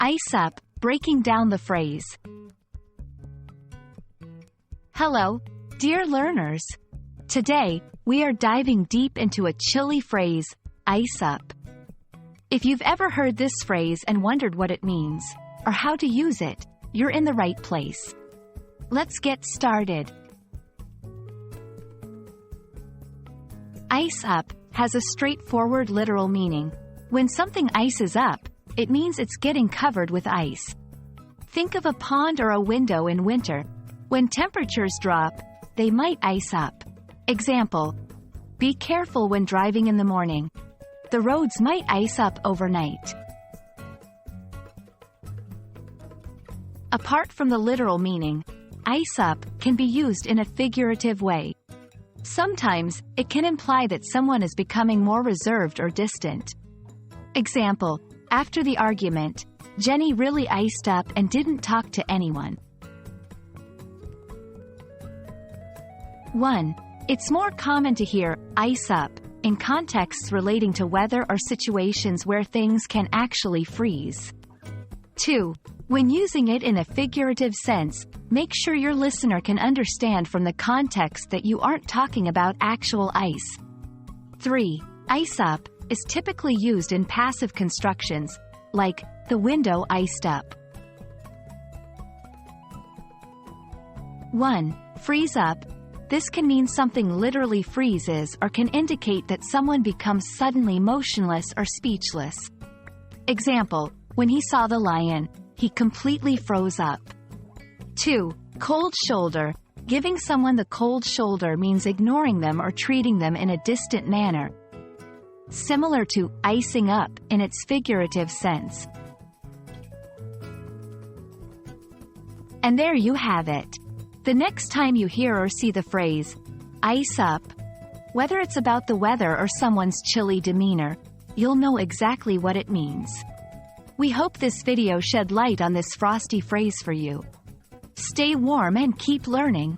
Ice up, breaking down the phrase. Hello, dear learners. Today, we are diving deep into a chilly phrase, ice up. If you've ever heard this phrase and wondered what it means, or how to use it, you're in the right place. Let's get started. Ice up has a straightforward literal meaning. When something ices up, it means it's getting covered with ice. Think of a pond or a window in winter. When temperatures drop, they might ice up. Example: be careful when driving in the morning. The roads might ice up overnight. Apart from the literal meaning, ice up can be used in a figurative way. Sometimes, it can imply that someone is becoming more reserved or distant. Example: after the argument, Jenny really iced up and didn't talk to anyone. 1. It's more common to hear ice up in contexts relating to weather or situations where things can actually freeze. 2. When using it in a figurative sense, make sure your listener can understand from the context that you aren't talking about actual ice. 3. Ice up is typically used in passive constructions, like, the window iced up. 1. Freeze up. This can mean something literally freezes or can indicate that someone becomes suddenly motionless or speechless. Example: when he saw the lion, he completely froze up. 2. Cold shoulder. Giving someone the cold shoulder means ignoring them or treating them in a distant manner, similar to icing up in its figurative sense. And there you have it. The next time you hear or see the phrase, ice up, whether it's about the weather or someone's chilly demeanor, you'll know exactly what it means. We hope this video shed light on this frosty phrase for you. Stay warm and keep learning.